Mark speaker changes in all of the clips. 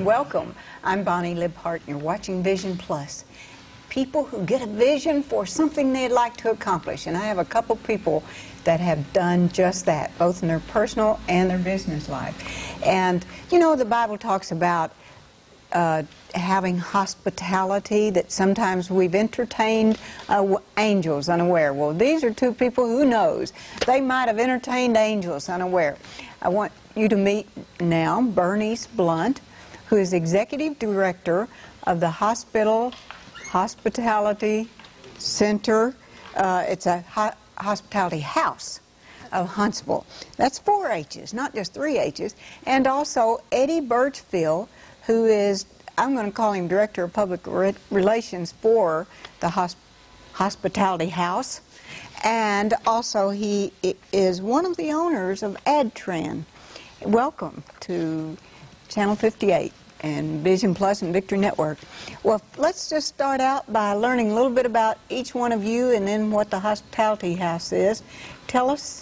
Speaker 1: and welcome. I'm Bonnie Libhart, and you're watching Vision Plus. People who get a vision for something they'd like to accomplish, and I have a couple people that have done just that, both in their personal and their business life. And you know, the Bible talks about having hospitality, that sometimes we've entertained angels unaware. Well, these are two people who knows. They might have entertained angels unaware. I want you to meet now Bernice Blunt, who is Executive Director of the Hospitality Center. It's a hospitality house of Huntsville. That's 4 H's, not just 3 H's. And also Eddie Birchfield, who is, I'm going to call him Director of Public Relations for the Hospitality House. And also he is one of the owners of AdTran. Welcome to Channel 58 and Vision Plus and Victory Network. Well, let's just start out by learning a little bit about each one of you and then what the Hospitality House is. Tell us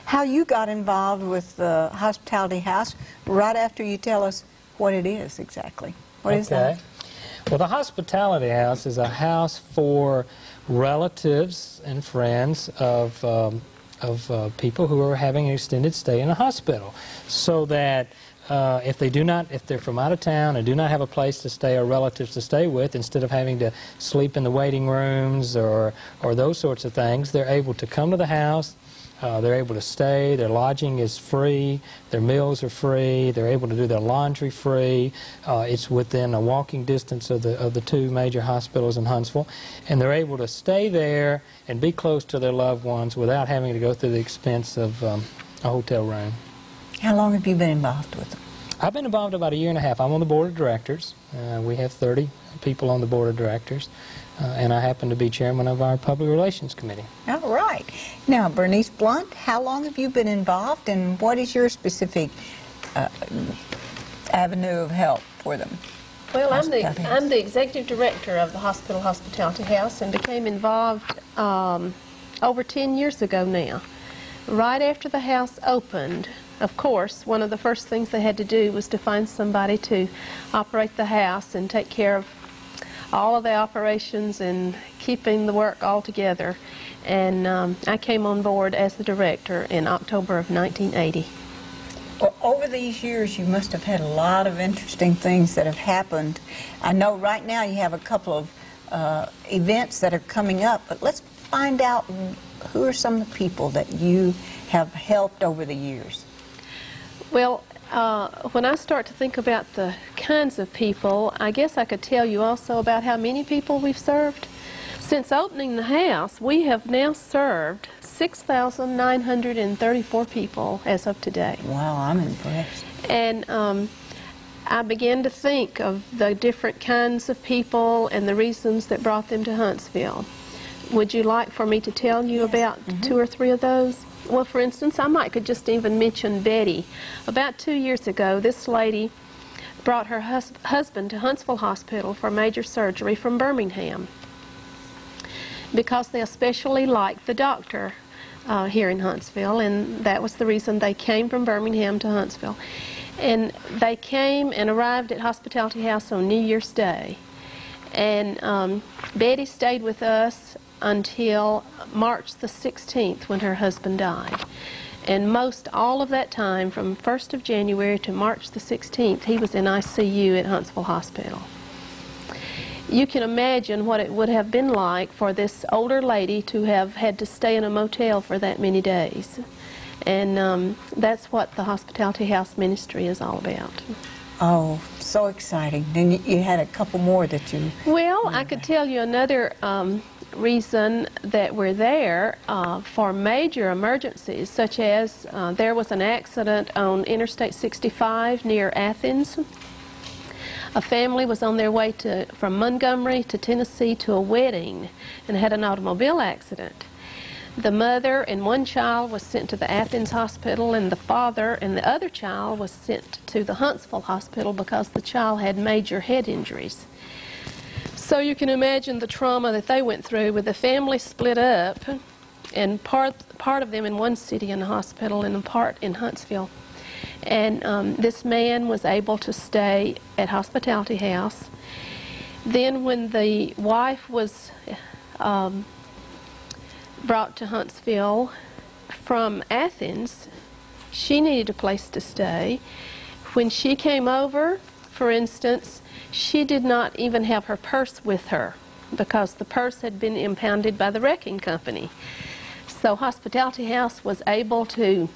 Speaker 1: how you got involved with the Hospitality House right after you tell us what it is exactly. What is that?
Speaker 2: Well, the Hospitality House is a house for relatives and friends of people who are having an extended stay in a hospital, so that if they're from out of town and do not have a place to stay or relatives to stay with, instead of having to sleep in the waiting rooms or those sorts of things, they're able to come to the house. They're able to stay, their lodging is free, their meals are free, they're able to do their laundry free. It's within a walking distance of the 2 major hospitals in Huntsville, and they're able to stay there and be close to their loved ones without having to go through the expense of a hotel room.
Speaker 1: How long have you been involved with them?
Speaker 2: I've been involved about 1.5 years. I'm on the board of directors. We have 30 people on the board of directors. And I happen to be chairman of our public relations committee. All
Speaker 1: right. Now, Bernice Blunt, how long have you been involved, and what is your specific avenue of help for them?
Speaker 3: Well, I'm the executive director of the Hospital Hospitality House and became involved over 10 years ago now. Right after the house opened, of course, one of the first things they had to do was to find somebody to operate the house and take care of all of the operations and keeping the work all together. And I came on board as the director in October of 1980.
Speaker 1: Well, over these years, you must have had a lot of interesting things that have happened. I know right now you have a couple of events that are coming up, but let's find out who are some of the people that you have helped over the years.
Speaker 3: Well, when I start to think about the kinds of people, I guess I could tell you also about how many people we've served. Since opening the house, we have now served 6,934 people as of today.
Speaker 1: Wow, I'm impressed.
Speaker 3: And I began to think of the different kinds of people and the reasons that brought them to Huntsville. Would you like for me to tell you about 2 or 3 of those? Well, for instance, I could just even mention Betty. About 2 years ago, this lady brought her husband to Huntsville Hospital for major surgery from Birmingham because they especially liked the doctor here in Huntsville, and that was the reason they came from Birmingham to Huntsville. And they came and arrived at Hospitality House on New Year's Day. And Betty stayed with us until March the 16th when her husband died. And most all of that time, from 1st of January to March the 16th, he was in ICU at Huntsville Hospital. You can imagine what it would have been like for this older lady to have had to stay in a motel for that many days. And that's what the Hospitality House ministry is all about.
Speaker 1: Oh, so exciting. Then you had a couple more that you...
Speaker 3: Well, I could tell you another reason that we're there for major emergencies, such as there was an accident on Interstate 65 near Athens. A family was on their way from Montgomery to Tennessee to a wedding and had an automobile accident. The mother and 1 child was sent to the Athens hospital, and the father and the other child was sent to the Huntsville hospital because the child had major head injuries. So you can imagine the trauma that they went through with the family split up, and part of them in one city in the hospital and a part in Huntsville. And this man was able to stay at Hospitality House. Then when the wife was brought to Huntsville from Athens, she needed a place to stay. When she came over, for instance, she did not even have her purse with her because the purse had been impounded by the wrecking company. So Hospitality House was able to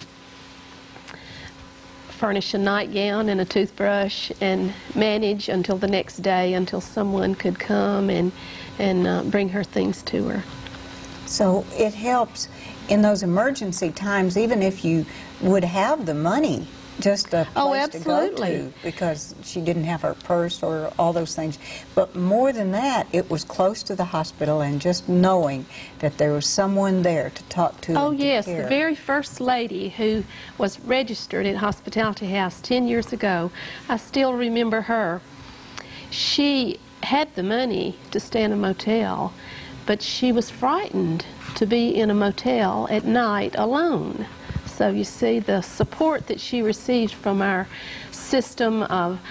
Speaker 3: furnish a nightgown and a toothbrush and manage until the next day until someone could come and bring her things to her.
Speaker 1: So it helps in those emergency times, even if you would have the money, just a place to go to, because she didn't have her purse or all those things. But more than that, it was close to the hospital, and just knowing that there was someone there to talk to.
Speaker 3: Oh,
Speaker 1: and to
Speaker 3: yes,
Speaker 1: care.
Speaker 3: the very first lady who was registered at Hospitality House 10 years ago, I still remember her. She had the money to stay in a motel, but she was frightened to be in a motel at night alone. So you see, the support that she received from our system of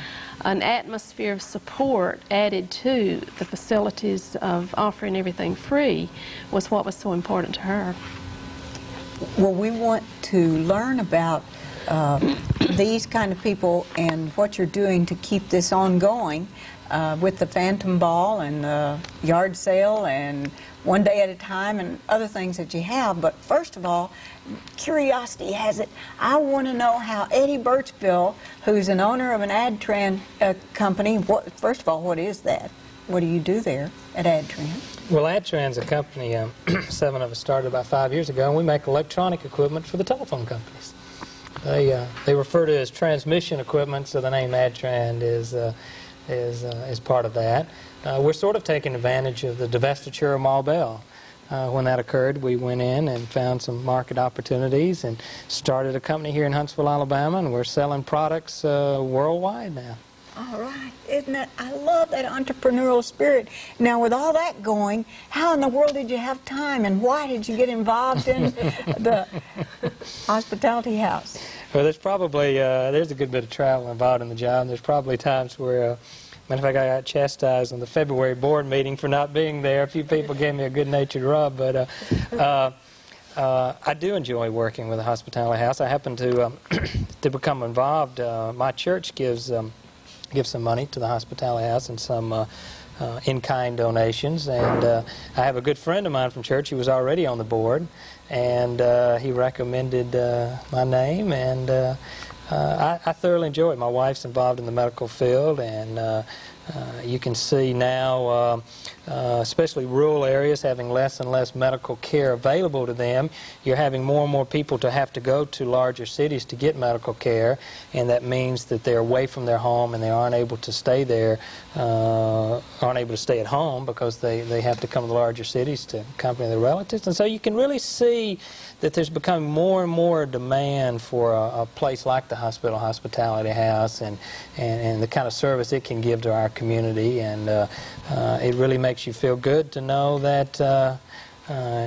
Speaker 3: an atmosphere of support added to the facilities of offering everything free was what was so important to her.
Speaker 1: Well, we want to learn about these kind of people and what you're doing to keep this ongoing with the Phantom Ball and the yard sale and One Day at a Time and other things that you have. But first of all, curiosity has it, I want to know how Eddie Birchville, who's an owner of an AdTran company, first of all, what is that? What do you do there at AdTran?
Speaker 2: Well, AdTran's a company, 7 of us started about 5 years ago, and we make electronic equipment for the telephone companies. They refer to it as transmission equipment, so the name AdTran is part of that. We're sort of taking advantage of the divestiture of Ma Bell. When that occurred, we went in and found some market opportunities and started a company here in Huntsville, Alabama, and we're selling products worldwide now.
Speaker 1: All right. Isn't it? I love that entrepreneurial spirit. Now, with all that going, how in the world did you have time, and why did you get involved in the Hospitality House?
Speaker 2: Well, there's probably there's a good bit of travel involved in the job. There's probably times where matter of fact, I got chastised on the February board meeting for not being there. A few people gave me a good-natured rub, but I do enjoy working with the Hospitality House. I happen to become involved. My church gives some money to the Hospitality House and some in-kind donations. And I have a good friend of mine from church who was already on the board, and he recommended my name, and I thoroughly enjoy it. My wife's involved in the medical field, and you can see now, especially rural areas, having less and less medical care available to them. You're having more and more people to have to go to larger cities to get medical care, and that means that they're away from their home and they aren't able to stay there, aren't able to stay at home because they have to come to the larger cities to accompany their relatives. And so you can really see that there's becoming more and more demand for a place like the Hospitality House and the kind of service it can give to our community, and it really makes you feel good to know that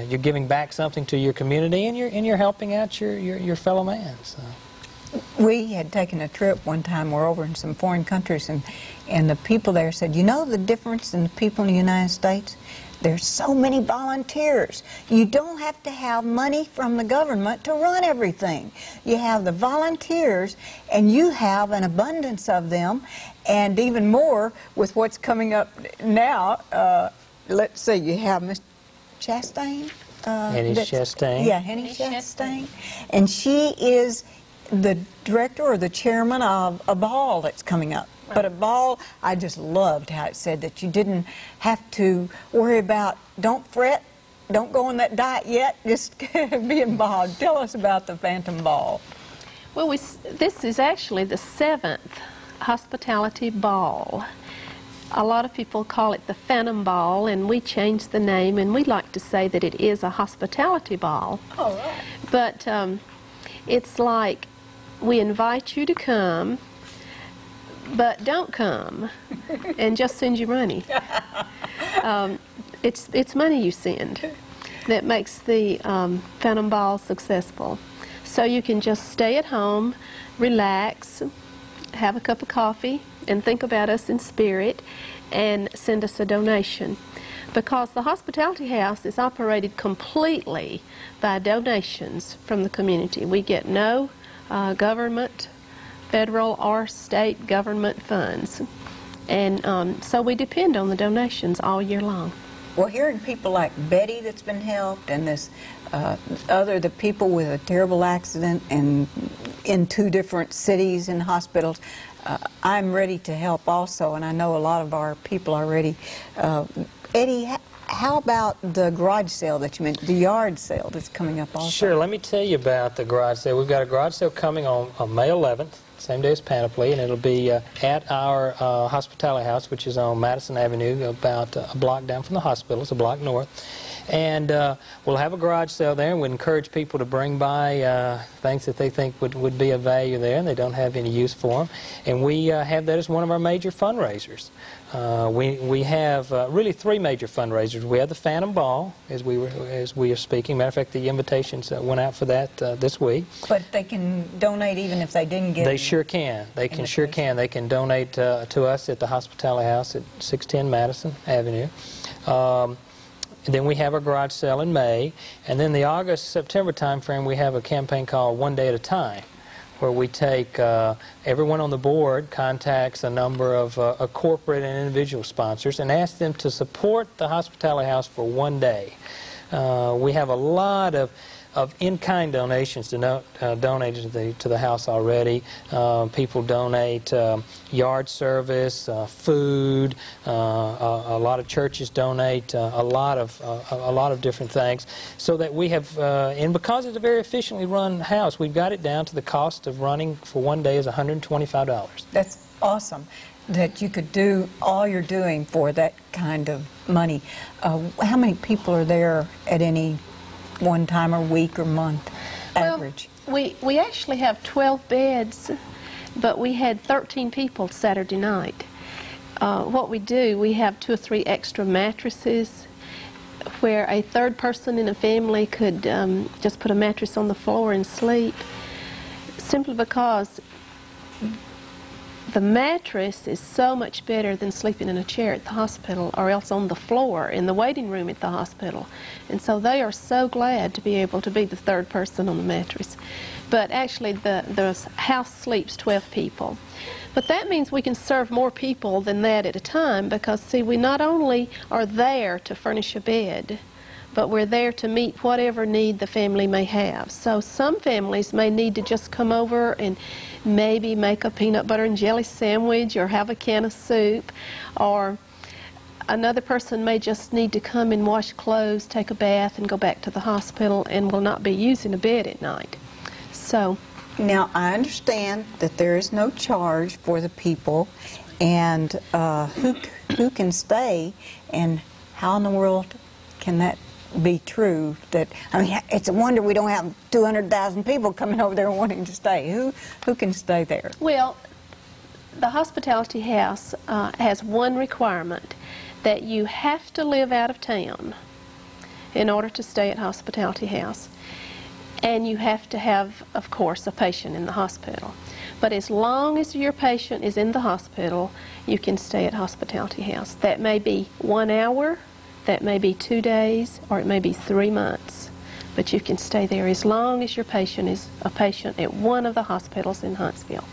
Speaker 2: you're giving back something to your community, and you're helping out your fellow man. So.
Speaker 1: We had taken a trip one time. We're over in some foreign countries, and the people there said, you know the difference in the people in the United States? There's so many volunteers. You don't have to have money from the government to run everything. You have the volunteers, and you have an abundance of them, and even more with what's coming up now. Let's see, you have Miss Chastain.
Speaker 2: Henny Chastain.
Speaker 1: Yeah, Henny Chastain. And she is the director or the chairman of a ball that's coming up. But a ball, I just loved how it said that you didn't have to worry about, don't fret, don't go on that diet yet, just be involved. Tell us about the Phantom Ball.
Speaker 3: Well, this is actually the 7th Hospitality Ball. A lot of people call it the Phantom Ball, and we changed the name, and we like to say that it is a hospitality ball.
Speaker 1: All right. But
Speaker 3: it's like we invite you to come, but don't come and just send you money. It's money you send that makes the Phantom Ball successful. So you can just stay at home, relax, have a cup of coffee, and think about us in spirit, and send us a donation. Because the hospitality house is operated completely by donations from the community. We get no government, federal or state government funds. And so we depend on the donations all year long.
Speaker 1: Well, hearing people like Betty that's been helped, and this the people with a terrible accident and in 2 different cities and hospitals, I'm ready to help also, and I know a lot of our people are ready. Eddie, how about the garage sale that you mentioned, the yard sale that's coming up also?
Speaker 2: Sure, let me tell you about the garage sale. We've got a garage sale coming on May 11th, same day as Panoply, and it'll be at our hospitality house, which is on Madison Avenue, about a block down from the hospital. It's a block north. And we'll have a garage sale there, and we encourage people to bring by things that they think would be of value there and they don't have any use for them. And we have that as one of our major fundraisers. We have really 3 major fundraisers. We have the Phantom Ball, as we are speaking. Matter of fact, the invitations went out for that this week.
Speaker 1: But they can donate even if they didn't get.
Speaker 2: They sure can. They can sure can. They can donate to us at the hospitality house at 610 Madison Avenue. And then we have our garage sale in May, and then the August-September time frame we have a campaign called One Day at a Time, where we take everyone on the board contacts a number of corporate and individual sponsors and ask them to support the hospitality house for one day. We have a lot of in-kind donations donated to the house already. People donate yard service, food. A lot of churches donate a lot of different things, so that we have. And because it's a very efficiently run house, we've got it down to the cost of running for one day is $125.
Speaker 1: That's awesome. That you could do all you're doing for that kind of money. How many people are there at any one time or week or month average?
Speaker 3: Well, we actually have 12 beds, but we had 13 people Saturday night. What we do, we have 2 or 3 extra mattresses where a third person in a family could just put a mattress on the floor and sleep, simply because the mattress is so much better than sleeping in a chair at the hospital or else on the floor in the waiting room at the hospital. And so they are so glad to be able to be the third person on the mattress. But actually the house sleeps 12 people. But that means we can serve more people than that at a time, because, see, we not only are there to furnish a bed, but we're there to meet whatever need the family may have. So some families may need to just come over and maybe make a peanut butter and jelly sandwich or have a can of soup, or another person may just need to come and wash clothes, take a bath, and go back to the hospital and will not be using a bed at night. So
Speaker 1: now, I understand that there is no charge for the people, and who can stay, and how in the world can that be true? That, I mean, it's a wonder we don't have 200,000 people coming over there wanting to stay. Who can stay there?
Speaker 3: Well, the hospitality house has one requirement, that you have to live out of town in order to stay at hospitality house. And you have to have, of course, a patient in the hospital. But as long as your patient is in the hospital, you can stay at hospitality house. That may be 1 hour, that may be 2 days, or it may be 3 months. But you can stay there as long as your patient is a patient at one of the hospitals in Huntsville.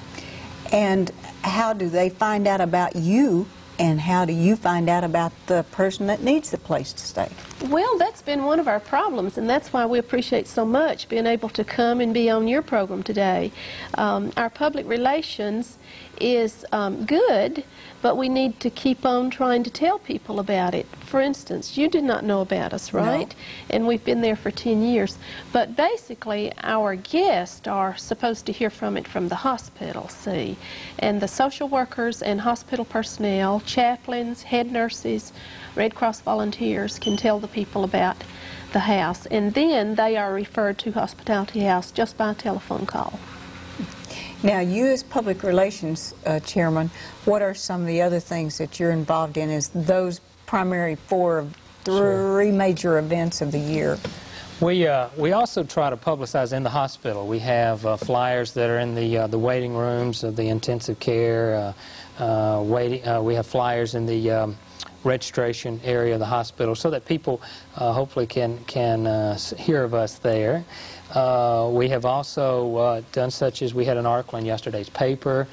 Speaker 1: And how do they find out about you, and how do you find out about the person that needs the place to stay?
Speaker 3: Well, that's been one of our problems, and that's why we appreciate so much being able to come and be on your program today. Our public relations is good, but we need to keep on trying to tell people about it. For instance, you did not know about us, right? No. And we've been there for 10 years. But basically, our guests are supposed to hear from it from the hospital, see? And the social workers and hospital personnel, chaplains, head nurses, Red Cross volunteers can tell the people about the house. And then they are referred to Hospitality House just by a telephone call.
Speaker 1: Now, you as Public Relations Chairman, what are some of the other things that you're involved in as those primary three major events of the year?
Speaker 2: We also try to publicize in the hospital. We have flyers that are in the waiting rooms of the intensive care. We have flyers in the registration area of the hospital so that people hopefully can hear of us there. We have also done such as we had an article in yesterday's paper.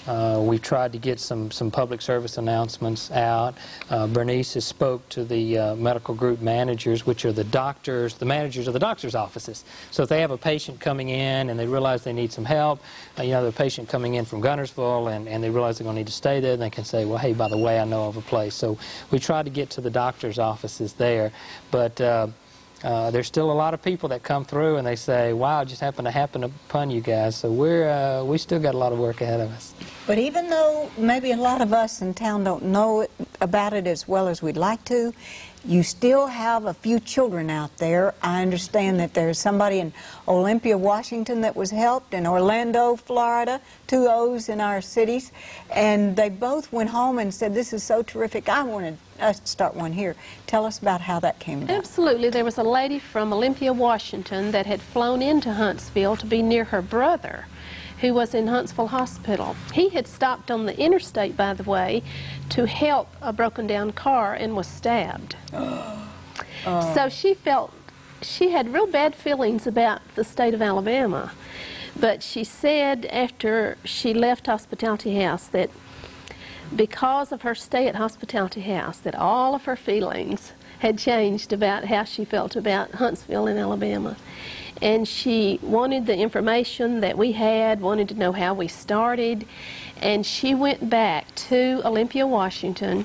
Speaker 2: We've tried to get some public service announcements out. Bernice has spoke to the medical group managers, which are the doctors, the managers of the doctors' offices. So if they have a patient coming in and they realize they need some help, you know, the patient coming in from Guntersville and they realize they're going to need to stay there, they can say, well, hey, by the way, I know of a place. So we try to get to the doctors' offices there. But there's still a lot of people that come through and they say, wow, it just happened to happen upon you guys. So we still got a lot of work ahead of us.
Speaker 1: But even though maybe a lot of us in town don't know about it as well as we'd like to, you still have a few children out there. I understand that there's somebody in Olympia, Washington that was helped, in Orlando, Florida, 2 O's in our cities, and they both went home and said, this is so terrific, I wanted us to start one here. Tell us about how that came about.
Speaker 3: Absolutely. There was a lady from Olympia, Washington that had flown into Huntsville to be near her brother, who was in Huntsville Hospital. He had stopped on the interstate, by the way, to help a broken down car and was stabbed. So she had real bad feelings about the state of Alabama. But she said after she left Hospitality House that because of her stay at Hospitality House, that all of her feelings had changed about how she felt about Huntsville in Alabama. And she wanted the information that we had, wanted to know how we started, and she went back to Olympia, Washington,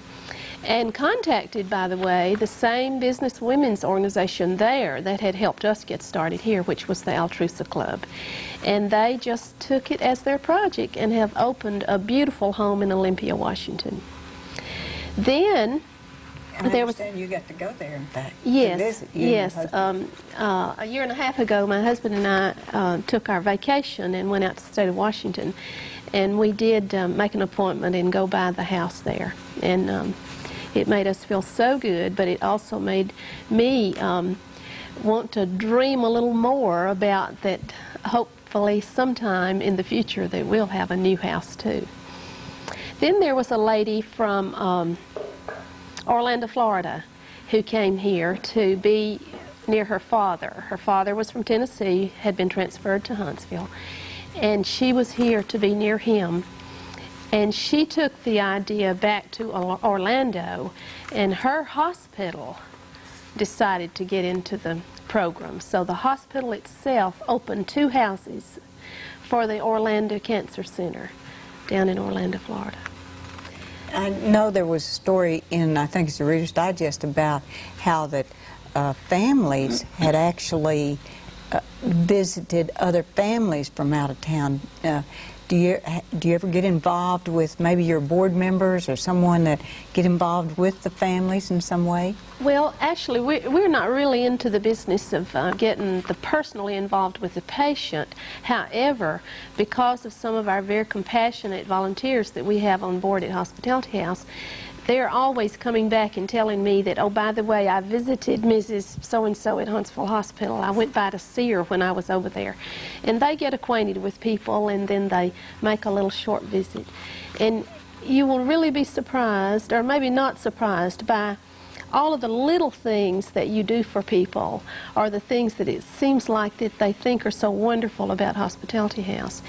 Speaker 3: and contacted, by the way, the same business women's organization there that had helped us get started here, which was the Altrusa Club. And they just took it as their project and have opened a beautiful home in Olympia, Washington. Then
Speaker 1: there was. You got to go there, in fact.
Speaker 3: Yes,
Speaker 1: to visit
Speaker 3: yes. A year and a half ago, my husband and I took our vacation and went out to the state of Washington, and we did make an appointment and go by the house there. And it made us feel so good, but it also made me want to dream a little more about that. Hopefully, sometime in the future, that we'll have a new house too. Then there was a lady from Orlando, Florida, who came here to be near her father. Her father was from Tennessee, had been transferred to Huntsville, and she was here to be near him. And she took the idea back to Orlando, and her hospital decided to get into the program. So the hospital itself opened 2 houses for the Orlando Cancer Center down in Orlando, Florida.
Speaker 1: I know there was a story in, I think it's the Reader's Digest, about how that families had actually visited other families from out of town. Do you ever get involved with maybe your board members or someone that get involved with the families in some way?
Speaker 3: Well, actually, we're not really into the business of getting personally involved with the patient. However, because of some of our very compassionate volunteers that we have on board at Hospitality House, they're always coming back and telling me that, oh, by the way, I visited Mrs. So-and-so at Huntsville Hospital. I went by to see her when I was over there. And they get acquainted with people, and then they make a little short visit. And you will really be surprised, or maybe not surprised, by all of the little things that you do for people, or the things that it seems like that they think are so wonderful about Hospitality House.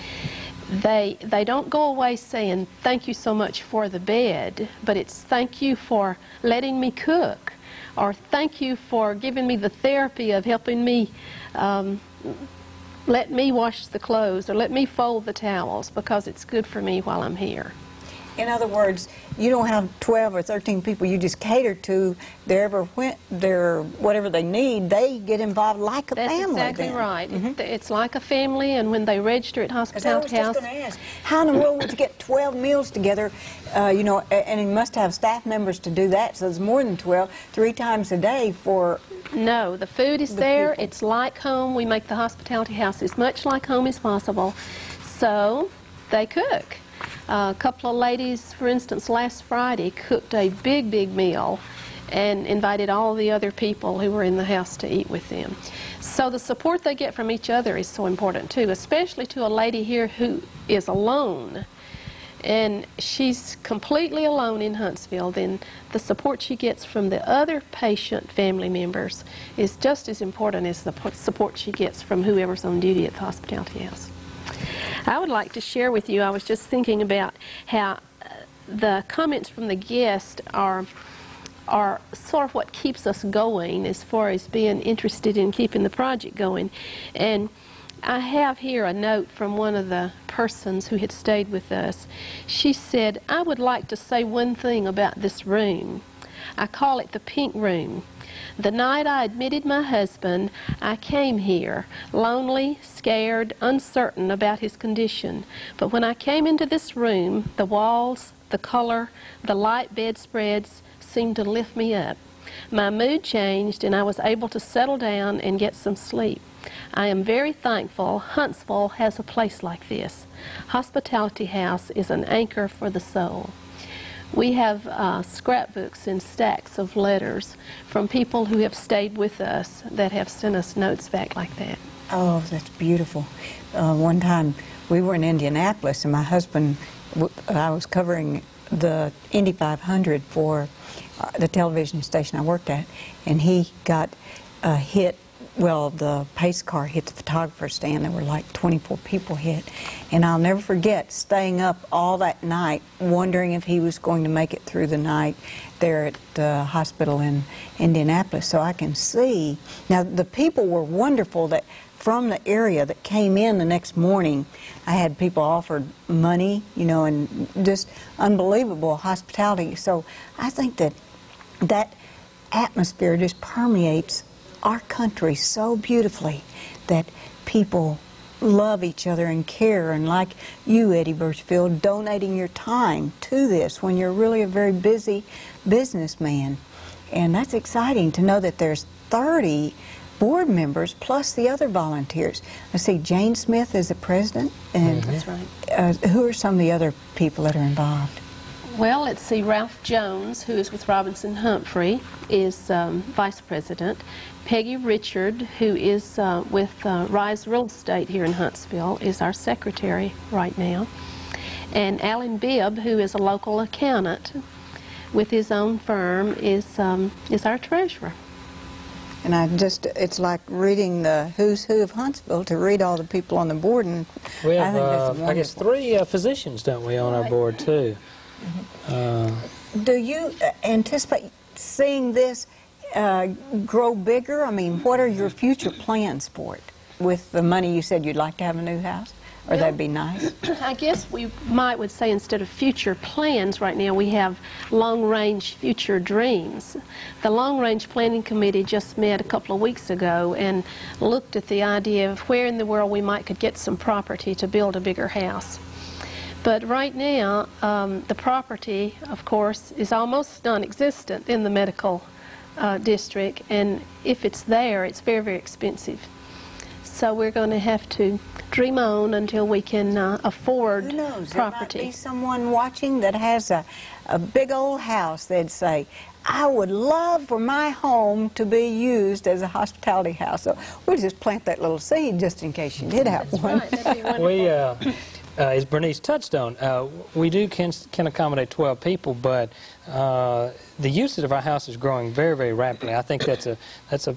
Speaker 3: They don't go away saying, thank you so much for the bed, but it's thank you for letting me cook, or thank you for giving me the therapy of helping me let me wash the clothes, or let me fold the towels, because it's good for me while I'm here.
Speaker 1: In other words, you don't have 12 or 13 people you just cater to. Whatever they need, they get involved like a family.
Speaker 3: That's exactly right. It's like a family, and when they register at Hospitality House...
Speaker 1: I was just going to ask, how in the world would you get 12 meals together, you know, and you must have staff members to do that, so there's more than 12, 3 times a day for...
Speaker 3: No, the food is there. People. It's like home. We make the Hospitality House as much like home as possible, so they cook. A couple of ladies, for instance, last Friday cooked a big meal, and invited all the other people who were in the house to eat with them. So the support they get from each other is so important too, especially to a lady here who is alone. And she's completely alone in Huntsville. Then the support she gets from the other patient family members is just as important as the support she gets from whoever's on duty at the hospitality house. I would like to share with you, I was just thinking about how the comments from the guests are sort of what keeps us going as far as being interested in keeping the project going. And I have here a note from one of the persons who had stayed with us. She said, "I would like to say one thing about this room. I call it the pink room. The night I admitted my husband, I came here, lonely, scared, uncertain about his condition. But when I came into this room, the walls, the color, the light bedspreads seemed to lift me up. My mood changed and I was able to settle down and get some sleep. I am very thankful Huntsville has a place like this. Hospitality House is an anchor for the soul." We have scrapbooks and stacks of letters from people who have stayed with us that have sent us notes back like that.
Speaker 1: Oh, that's beautiful. One time we were in Indianapolis, and my husband, I was covering the Indy 500 for the television station I worked at, and he got hit. Well, the pace car hit the photographer's stand. There were like 24 people hit. And I'll never forget staying up all that night wondering if he was going to make it through the night there at the hospital in Indianapolis. So I can see. Now, the people were wonderful that from the area that came in the next morning. I had people offered money, you know, and just unbelievable hospitality. So I think that that atmosphere just permeates our country so beautifully, that people love each other and care, and like you, Eddie Birchfield, donating your time to this when you're really a very busy businessman. And that's exciting to know that there's 30 board members plus the other volunteers. I see Jane Smith is the president, and
Speaker 3: That's right.
Speaker 1: Who are some of the other people that are involved?
Speaker 3: Well, let's see, Ralph Jones, who is with Robinson Humphrey, is vice president. Peggy Richard, who is with Rise Real Estate here in Huntsville, is our secretary right now. And Alan Bibb, who is a local accountant with his own firm, is our treasurer.
Speaker 1: And it's like reading the who's who of Huntsville to read all the people on the board. And
Speaker 2: We have,
Speaker 1: I think that's wonderful.
Speaker 2: I guess, 3 physicians, don't we, on our board, too?
Speaker 1: Do you anticipate seeing this grow bigger? I mean, what are your future plans for it? With the money, you said you'd like to have a new house? Or
Speaker 3: Well,
Speaker 1: that'd be nice?
Speaker 3: I guess we would say instead of future plans right now, we have long-range future dreams. The long-range planning committee just met a couple of weeks ago and looked at the idea of where in the world we might could get some property to build a bigger house. But right now, the property, of course, is almost non-existent in the medical district, and if it's there, it's very, very expensive. So we're going to have to dream on until we can afford
Speaker 1: Who knows?
Speaker 3: property.
Speaker 1: There might be someone watching that has a big old house. They'd say, I would love for my home to be used as a hospitality house. So we'll just plant that little seed just in case you did have
Speaker 3: That's
Speaker 1: one.
Speaker 3: right. That'd be wonderful.
Speaker 2: As Bernice touched on, we can accommodate 12 people, but the usage of our house is growing very, very rapidly. I think that's a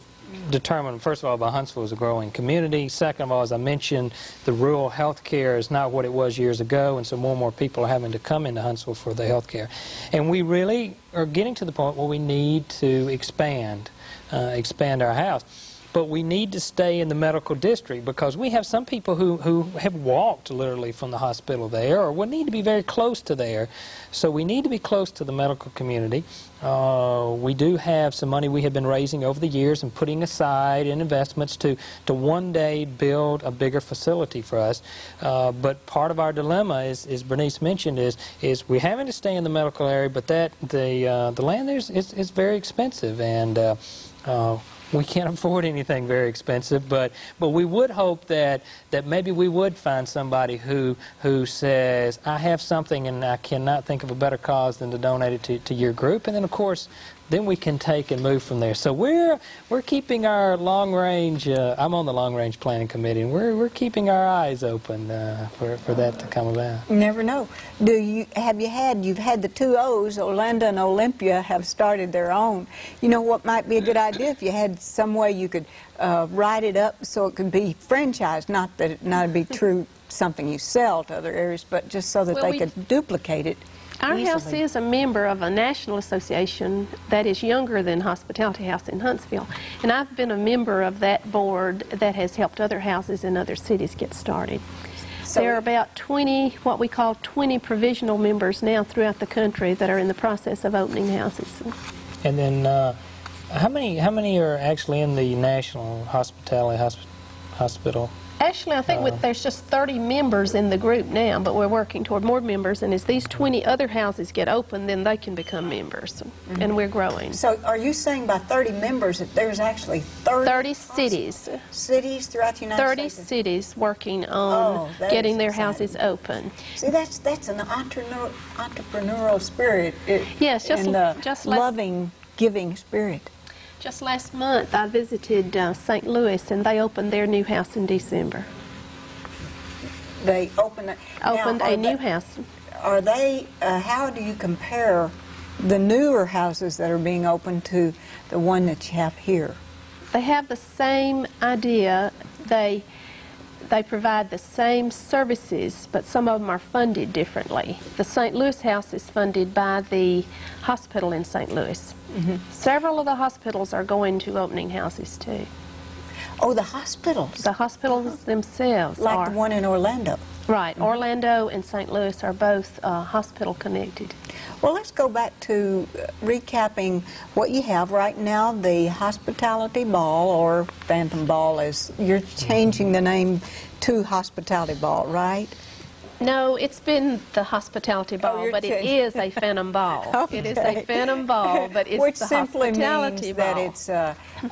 Speaker 2: determined, first of all, by Huntsville as a growing community. Second of all, as I mentioned, the rural health care is not what it was years ago, and so more and more people are having to come into Huntsville for the health care. And we really are getting to the point where we need to expand our house. But we need to stay in the medical district because we have some people who have walked literally from the hospital there or would need to be very close to there. So we need to be close to the medical community. We do have some money we have been raising over the years and putting aside in investments to one day build a bigger facility for us. But part of our dilemma, as Bernice mentioned, is we're having to stay in the medical area, but the land there is very expensive. And we can't afford anything very expensive, but we would hope that maybe we would find somebody who says, I have something and I cannot think of a better cause than to donate it to your group, and then of course then we can take and move from there. So we're keeping our long range. I'm on the long range planning committee, and we're keeping our eyes open for that to come about.
Speaker 1: You never know. You've had the two O's, Orlando and Olympia, have started their own. You know what might be a good idea if you had some way you could write it up so it could be franchised, not that it not be true something you sell to other areas, but just so that they could duplicate it.
Speaker 3: Our house is a member of a national association that is younger than Hospitality House in Huntsville, and I've been a member of that board that has helped other houses in other cities get started. So there are about 20, what we call 20 provisional members now throughout the country that are in the process of opening houses.
Speaker 2: And then how many are actually in the National Hospitality Hospital?
Speaker 3: Actually, I think there's just 30 members in the group now, but we're working toward more members, and as these 20 other houses get open, then they can become members, and we're growing.
Speaker 1: So are you saying by 30 members that there's actually 30
Speaker 3: cities?
Speaker 1: Cities throughout the United
Speaker 3: 30
Speaker 1: States?
Speaker 3: cities working on getting their houses open.
Speaker 1: See, that's an entrepreneurial spirit.
Speaker 3: Yes, just
Speaker 1: loving, giving spirit.
Speaker 3: Just last month, I visited St. Louis, and they opened their new house in December.
Speaker 1: They opened
Speaker 3: a new house.
Speaker 1: Are they? How do you compare the newer houses that are being opened to the one that you have here?
Speaker 3: They have the same idea. They provide the same services, but some of them are funded differently. The St. Louis house is funded by the hospital in St. Louis. Several of the hospitals are going to opening houses too.
Speaker 1: Oh, the hospitals?
Speaker 3: The hospitals themselves
Speaker 1: like the one in Orlando.
Speaker 3: Right. Orlando and St. Louis are both hospital connected.
Speaker 1: Well, let's go back to recapping what you have right now, the Hospitality Ball, or Phantom Ball, as you're changing the name to Hospitality Ball, right?
Speaker 3: No, it's been the Hospitality Ball, but it is a Phantom Ball.
Speaker 1: Okay.
Speaker 3: It is a Phantom Ball, but it's
Speaker 1: which
Speaker 3: the
Speaker 1: simply
Speaker 3: Hospitality
Speaker 1: means
Speaker 3: Ball.
Speaker 1: that it's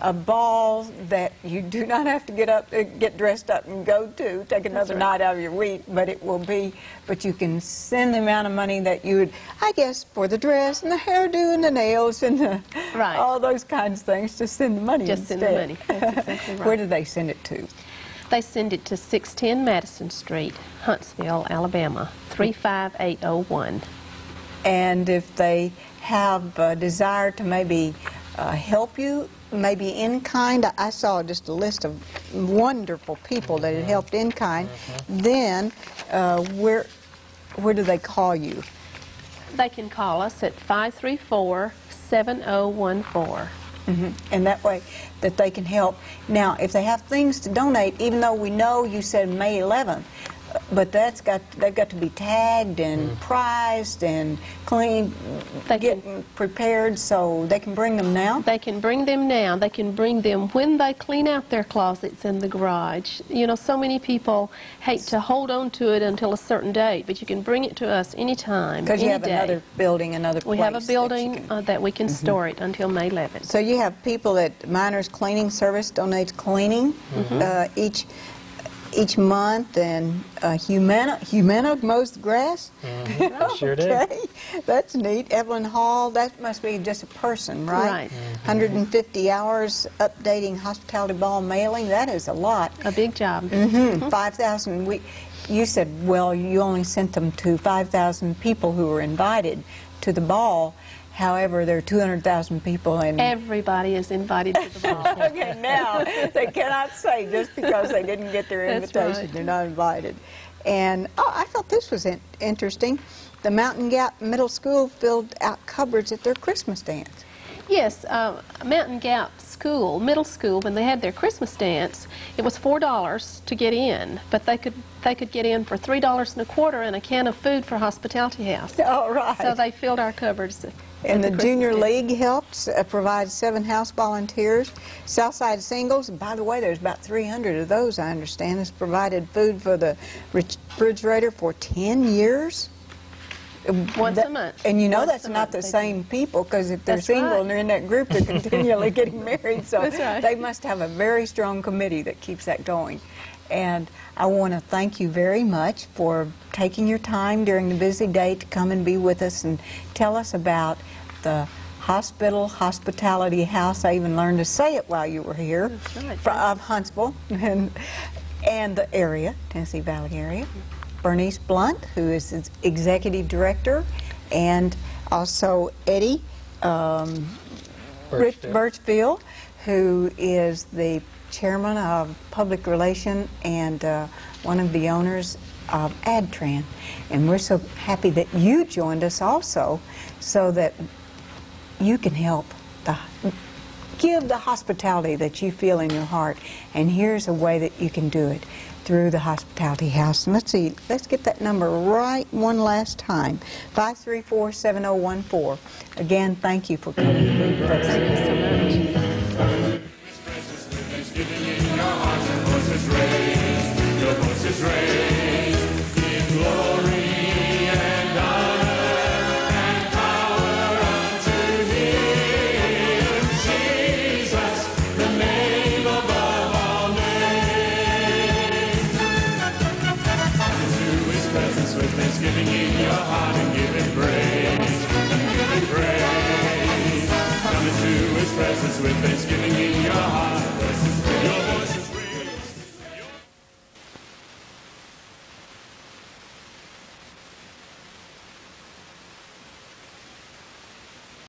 Speaker 1: a ball that you do not have to get dressed up and go to, take another night out of your week, but it will be, but you can send the amount of money that you would, I guess, for the dress and the hairdo and the nails and the, all those kinds of things, just send the money
Speaker 3: instead.
Speaker 1: Just send the money,
Speaker 3: that's exactly right.
Speaker 1: Where do they send it to?
Speaker 3: They send it to 610 Madison Street, Huntsville, Alabama, 35801.
Speaker 1: And if they have a desire to maybe help you, maybe in kind, I saw just a list of wonderful people that had helped in kind, then where do they call you?
Speaker 3: They can call us at 534-7014.
Speaker 1: And that way that they can help. Now, if they have things to donate, even though we know you said May 11th, but they've got to be tagged and prized and cleaned, getting prepared, so they can bring them now?
Speaker 3: They can bring them now. They can bring them when they clean out their closets in the garage. You know, so many people hate to hold on to it until a certain date, but you can bring it to us anytime,
Speaker 1: because you have another building, another place.
Speaker 3: We have a building that we can store it until May 11th.
Speaker 1: So you have people that Miners Cleaning Service donates cleaning each month, and Humana mows the grass?
Speaker 2: Sure do.
Speaker 1: Okay, that's neat. Evelyn Hall, that must be just a person, right?
Speaker 3: Right.
Speaker 1: 150 hours updating Hospitality Ball mailing, that is a lot.
Speaker 3: A big job.
Speaker 1: 5,000, you said, well, you only sent them to 5,000 people who were invited to the ball. However, there are 200,000 people, and
Speaker 3: everybody is invited to the ball.
Speaker 1: okay, now they cannot say just because they didn't get their invitation,
Speaker 3: right.
Speaker 1: they're not invited. And I thought this was interesting. The Mountain Gap Middle School filled out cupboards at their Christmas dance.
Speaker 3: Yes, Mountain Gap School, middle school, when they had their Christmas dance, it was $4 to get in, but they could get in for $3.25 and a can of food for Hospitality House.
Speaker 1: All right.
Speaker 3: So they filled our cupboards.
Speaker 1: And the Junior League helps provide 7 house volunteers. Southside Singles, by the way, there's about 300 of those, I understand, has provided food for the refrigerator for 10 years.
Speaker 3: Once a month.
Speaker 1: And you know
Speaker 3: Once
Speaker 1: that's
Speaker 3: a
Speaker 1: not
Speaker 3: month
Speaker 1: the
Speaker 3: they do.
Speaker 1: same people, because if they're
Speaker 3: That's
Speaker 1: single
Speaker 3: right.
Speaker 1: and they're in that group, they're continually getting married. So
Speaker 3: That's right.
Speaker 1: they must have a very strong committee that keeps that going. And I want to thank you very much for taking your time during the busy day to come and be with us and tell us about the Hospital Hospitality House. I even learned to say it while you were here.
Speaker 3: That's right.
Speaker 1: Of Huntsville and the area, Tennessee Valley area. Bernice Blunt, who is its executive director, and also Eddie Birchfield, who is the chairman of public relation and one of the owners of AdTran. And we're so happy that you joined us also, so that you can help give the hospitality that you feel in your heart. And here's a way that you can do it, through the Hospitality House. And let's see, let's get that number right one last time, 534-7014. Again, thank you for coming to be with us.
Speaker 3: Thank you so much.
Speaker 4: Thanksgiving in your heart and give him praise. Give him praise. Come into his presence with